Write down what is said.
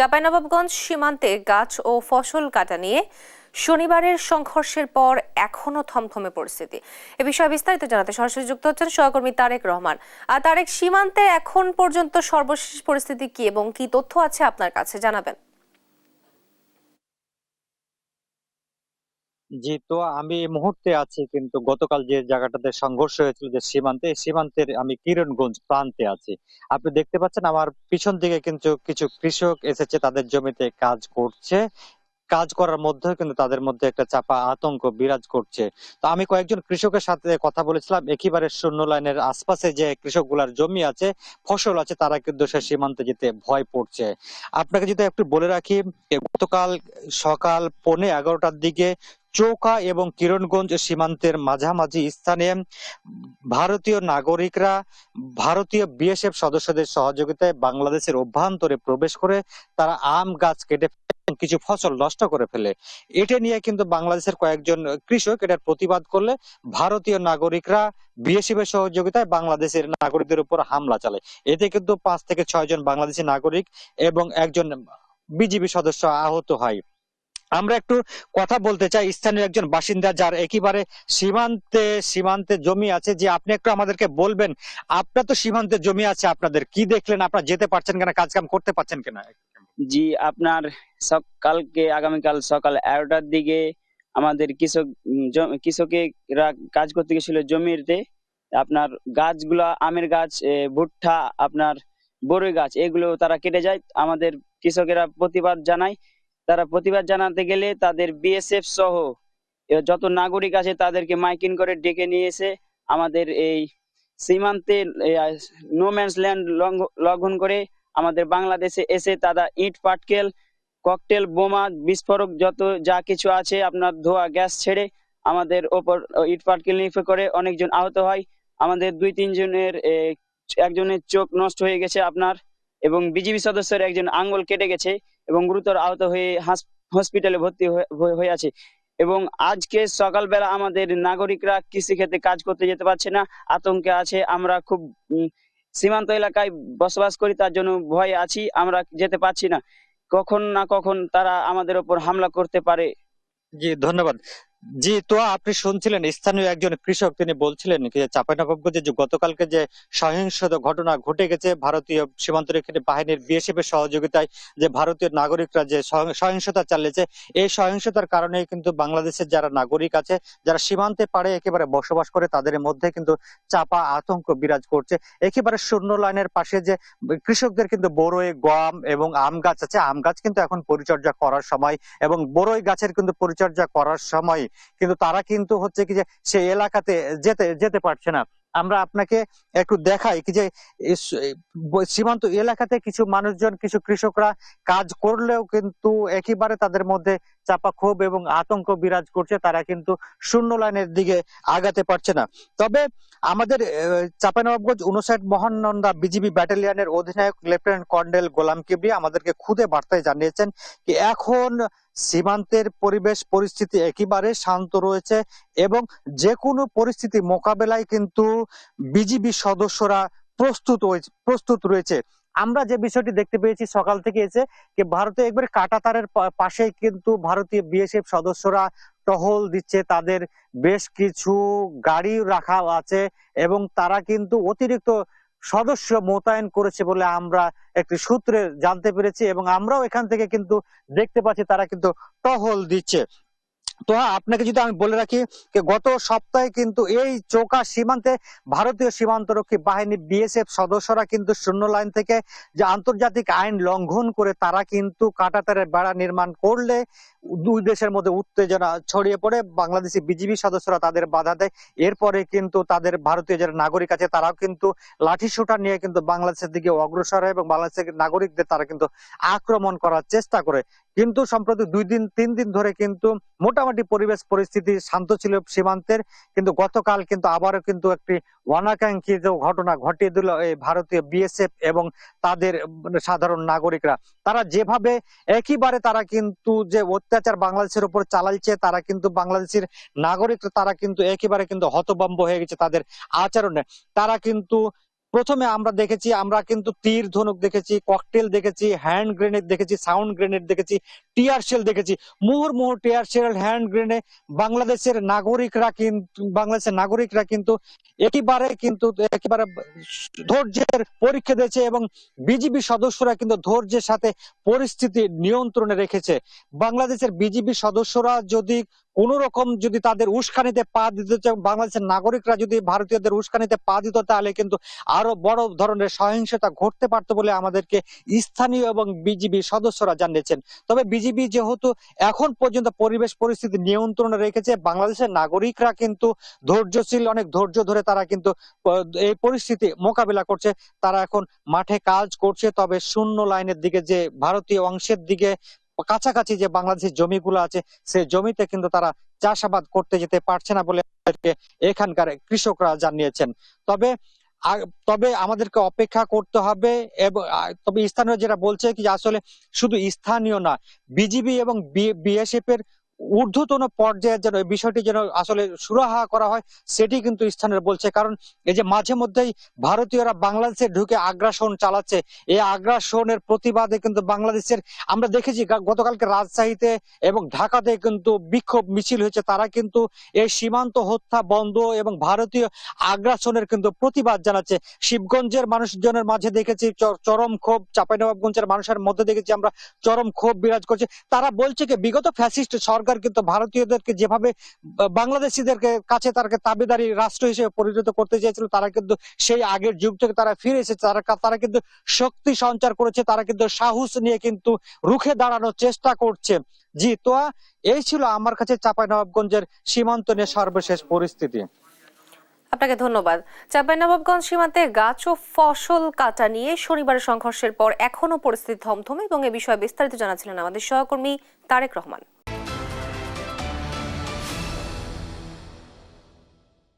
চাঁপাইনবাবগঞ্জ সীমান্তে গাছ ও ফসল কাটা নিয়ে শনিবারের সংঘর্ষের পর এখনো থমথমে পরিস্থিতি। এ বিষয়ে বিস্তারিত জানাতে সরাসরি যুক্ত হচ্ছেন সহকর্মী তারেক রহমান। তারেক, সীমান্তে এখন পর্যন্ত সর্বশেষ পরিস্থিতি কি এবং কি তথ্য আছে আপনার কাছে, জানাবেন। জি, তো আমি এই মুহূর্তে আছি কিন্তু গতকাল যে জায়গাটাতে সংঘর্ষ হয়েছিল, যে সীমান্তের আমি কিরণগঞ্জ প্রান্তে আছি। আপনি দেখতে পাচ্ছেন আমার পিছন দিকে কিন্তু কিছু কৃষক এসেছে, তাদের জমিতে কাজ করছে। কাজ করার মধ্যেও কিন্তু তাদের মধ্যে একটা চাপা আতঙ্ক বিরাজ করছে। তো আমি কয়েকজন কৃষকের সাথে কথা বলেছিলাম, একেবারে শূন্য লাইনের আশপাশে যে কৃষকগুলার জমি আছে, ফসল আছে, তারা কিন্তু সে সীমান্তে যেতে ভয় পড়ছে। আপনাকে যদি একটু বলে রাখি, গতকাল সকাল 11:15টার দিকে চৌকা এবং কিরণগঞ্জ সীমান্তের মাঝামাঝি স্থানে ভারতীয় নাগরিকরা ভারতীয় বিএসএফ সদস্যদের সহযোগিতায় বাংলাদেশের অভ্যন্তরে প্রবেশ করে তারা আম গাছ কেটে কিছু ফসল নষ্ট করে ফেলে। এটা নিয়ে কিন্তু বাংলাদেশের কয়েকজন কৃষক এটার প্রতিবাদ করলে ভারতীয় নাগরিকরা বিএসএফ এর সহযোগিতায় বাংলাদেশের নাগরিকদের উপর হামলা চালায়। এতে কিন্তু 5 থেকে 6 জন বাংলাদেশি নাগরিক এবং একজন বিজিবি সদস্য আহত হয়। আমরা একটু কথা বলতে চাই স্থানীয় একজন বাসিন্দা, যার একেবারে সীমান্তে সীমান্তে জমি আছে। যে আপনি একটু আমাদেরকে বলবেন, আপনার তো সীমান্তে জমি আছে, আপনাদের কি দেখলেন? আপনারা যেতে পারছেন কিনা, কাজ কাম করতে পারছেন কিনা? জি, আপনার আগামীকাল সকাল 11টার দিকে আমাদের কৃষকেরা কাজ করতে গেছিল জমিতে। আপনার গাছগুলা, আমের গাছ, ভুট্টা, আপনার বড়ই গাছ, এগুলো তারা কেটে যায়। আমাদের কৃষকেরা প্রতিবাদ জানায়। তারা প্রতিবাদ জানাতে গেলে তাদের বিএসএফ সহ যত নাগরিক আছে তাদেরকে মাইকিং করে ডেকে নিয়ে এসে আমাদের এই সীমান্তে নো ম্যানস ল্যান্ড লঙ্ঘন করে আমাদের বাংলাদেশে এসে তারা ইট পাটকেল, ককটেল, বোমা, বিস্ফোরক যত যা কিছু আছে আপনার ধোয়া গ্যাস ছেড়ে আমাদের ওপর ইট পাটকেল নিক্ষেপ করে অনেকজন আহত হয়। আমাদের 2-3 জনের একজনের চোখ নষ্ট হয়ে গেছে আপনার, এবং বিজিবি সদস্যের একজন আঙ্গুল কেটে গেছে এবং গুরুতর আহত হয়ে হসপিটালে ভর্তি হয়ে আছে। এবং আজকে সকালবেলা আমাদের নাগরিকরা কৃষিক্ষেত্রে কাজ করতে যেতে পারছে না, আতঙ্কে আছে। আমরা খুব সীমান্ত এলাকায় বসবাস করি, তার জন্য ভয়ে আছি, আমরা যেতে পারছি না। কখন না কখন তারা আমাদের উপর হামলা করতে পারে। জি, ধন্যবাদ। জি, তো আপনি শুনছিলেন স্থানীয় একজন কৃষক, তিনি বলছিলেন যে চাঁপাইনবাবগঞ্জে যে গতকালকে যে সহিংস ঘটনা ঘটে গেছে ভারতীয় সীমান্তরক্ষী বাহিনীর বিএসএফ এর সহযোগিতায়, যে ভারতীয় নাগরিকরা যে সহিংসতা চালিয়েছে, এই সহিংসতার কারণে কিন্তু বাংলাদেশের যারা নাগরিক আছে, যারা সীমান্তে পাড়ে একেবারে বসবাস করে, তাদের মধ্যে কিন্তু চাপা আতঙ্ক বিরাজ করছে। একেবারে শূন্য লাইনের পাশে যে কৃষকদের কিন্তু বড়ই, গম এবং আম গাছ আছে, আম গাছ কিন্তু এখন পরিচর্যা করার সময় এবং বড়ই গাছের কিন্তু পরিচর্যা করার সময় কিন্তু তারা কিন্তু হচ্ছে কি যে সেই এলাকাতে যেতে যেতে পারছে না। আমরা আপনাকে একটু দেখাই কি যে সীমান্ত এলাকাতে কিছু মানুষজন, কিছু কৃষকরা কাজ করলেও কিন্তু একেবারে তাদের মধ্যে চাপা ক্ষোভ এবং আতঙ্ক বিরাজ করছে। তারা কিন্তু শূন্য লাইনের দিকে আগাতে পারছে না। তবে আমাদের চাঁপাইনবাবগঞ্জ 59 মহানন্দা বিজিবি ব্যাটালিয়নের অধিনায়ক লেফটেন্যান্ট কর্নেল গোলাম কিবরিয়া আমাদেরকে খুদে বার্তায় জানিয়েছেন কি এখন সীমান্তের পরিস্থিতি একেবারে শান্ত রয়েছে এবং যে কোনো পরিস্থিতি মোকাবেলায় কিন্তু বিজিবি সদস্যরা প্রস্তুত রয়েছে। আমরা যে বিষয়টি দেখতে পেয়েছি সকাল থেকে এসে যে ভারতে একবারে কাঁটাতারের পাশেই কিন্তু ভারতীয় বিএসএফ সদস্যরা টহল দিচ্ছে, তাদের বেশ কিছু গাড়ি রাখা আছে এবং তারা কিন্তু অতিরিক্ত সদস্য মোতায়েন করেছে বলে আমরা একটি সূত্রে জানতে পেরেছি এবং আমরাও এখান থেকে কিন্তু দেখতে পাচ্ছি তারা কিন্তু টহল দিচ্ছে। তো হ্যাঁ, আপনাকে যদি আমি বলে রাখি যে গত সপ্তাহে কিন্তু এই চৌকা সীমান্তে ভারতীয় সীমান্তরক্ষী বাহিনী বিএসএফ সদস্যরা কিন্তু শূন্য লাইন থেকে যে আন্তর্জাতিক আইন লঙ্ঘন করে তারা কিন্তু কাঁটাতারের বেড়া নির্মাণ করলে দুই দেশের মধ্যে উত্তেজনা ছড়িয়ে পড়ে। বাংলাদেশি বিজিবি সদস্যরা তাদের বাধা দেয়। এরপরে কিন্তু তাদের ভারতীয় যারা নাগরিক আছে তারাও কিন্তু লাঠি সোঁটা নিয়ে কিন্তু বাংলাদেশের দিকে অগ্রসর হয় এবং বাংলাদেশের নাগরিকদের তারা কিন্তু আক্রমণ করার চেষ্টা করে। কিন্তু সম্প্রতি 2-3 দিন ধরে কিন্তু মোটামুটি পরিস্থিতি শান্ত ছিল সীমান্তের, কিন্তু গতকাল কিন্তু আবারও কিন্তু একটি অনাকাঙ্ক্ষিত ঘটনা ঘটিয়ে দিল এই ভারতীয় বিএসএফ এবং তাদের সাধারণ নাগরিকরা। তারা যেভাবে একেবারে তারা কিন্তু যে অত্যাচার বাংলাদেশের উপর চালাচ্ছে, তারা কিন্তু বাংলাদেশের নাগরিক তারা কিন্তু একেবারে কিন্তু হতভম্ব হয়ে গেছে তাদের আচরণে। তারা কিন্তু প্রথমে আমরা কিন্তু তীর ধনুক দেখেছি, ককটেল দেখেছি, হ্যান্ড গ্রেনেড দেখেছি, সাউন্ড গ্রেনেড দেখেছি, টিয়ার শেল দেখেছি। মুহুর্মুহু টিয়ার শেল, হ্যান্ড গ্রেনেড বাংলাদেশের নাগরিকরা কিন্তু একেবারে ধৈর্যের পরীক্ষা দিয়েছে এবং বিজিবি সদস্যরা কিন্তু ধৈর্যের সাথে পরিস্থিতি নিয়ন্ত্রণে রেখেছে। বাংলাদেশের বিজিবি সদস্যরা যদি তাদের উস্কানিতে পা দিত, বাংলাদেশের নাগরিকরা যদি ভারতীয়দের উস্কানিতে পা দিত, তাহলে কিন্তু আরো বড় ধরনের সহিংসতা ঘটতে পারত বলে আমাদেরকে স্থানীয় এবং বিজিবি সদস্যরা জানিয়েছেন। তবে বিজিবি যেহেতু এখন পর্যন্ত পরিবেশ পরিস্থিতি নিয়ন্ত্রণে রেখেছে, বাংলাদেশের নাগরিকরা কিন্তু ধৈর্যশীল, অনেক ধৈর্য ধরে তারা কিন্তু এই পরিস্থিতি মোকাবিলা করছে। তারা এখন মাঠে কাজ করছে, তবে শূন্য লাইনের দিকে, যে ভারতীয় অংশের দিকে কাছাকাছি যে বাংলাদেশের জমিগুলো আছে, সেই জমিতে কিন্তু তারা চাষাবাদ করতে যেতে পারছে না বলে এখানকার কৃষকরা জানিয়েছেন। তবে তবে আমাদেরকে অপেক্ষা করতে হবে। এবং তবে স্থানীয় যেটা বলছে কি, আসলে শুধু স্থানীয় না, বিজিবি এবং বিএসএফ এর ঊর্ধ্বতন পর্যায়ে যেন এই বিষয়টি যেন আসলে সুরাহা করা হয়, সেটি কিন্তু স্থানীয় বলছে। কারণ এই যে মাঝে মধ্যেই ভারতীয়রা বাংলাদেশে ঢুকে আগ্রাসন চালাচ্ছে, এই আগ্রাসনের প্রতিবাদে কিন্তু বাংলাদেশের, আমরা দেখেছি গতকালকে রাজশাহীতে এবং ঢাকাতে কিন্তু বিক্ষোভ মিছিল হয়েছে। তারা কিন্তু এই সীমান্ত হত্যা বন্ধ এবং ভারতীয় আগ্রাসনের কিন্তু প্রতিবাদ জানাচ্ছে। শিবগঞ্জের মানুষজনের মাঝে দেখেছি চরম ক্ষোভ, চাঁপাইনবাবগঞ্জের মানুষের মধ্যে দেখেছি আমরা চরম ক্ষোভ বিরাজ করছে। তারা বলছে কি, বিগত ফ্যাসিস্ট সরকার কিন্তু ভারতীয়দেরকে যেভাবে বাংলাদেশিদেরকে কাছে তারকে তাবেদারি রাষ্ট্র হিসেবে পরিণত করতে চেয়েছিল, তারা কিন্তু সেই আগের যুগ থেকে তারা ফিরে এসেছে। তারা কিন্তু শক্তি সঞ্চার করেছে, তারা কিন্তু সাহস নিয়ে কিন্তু রুখে দাঁড়ানোর চেষ্টা করছে। জি তোয়া, এই ছিল আমার কাছে চাঁপাইনবাবগঞ্জের সীমান্ত নিয়ে সর্বশেষ পরিস্থিতি। আপনাকে ধন্যবাদ। চাঁপাইনবাবগঞ্জ সীমান্তে গাছ ও ফসল কাটা নিয়ে শনিবারের সংঘর্ষের পর এখনো পরিস্থিতি থমথমে, এবং এ বিষয়ে বিস্তারিত জানাচ্ছিলেন আমাদের সহকর্মী তারেক রহমান।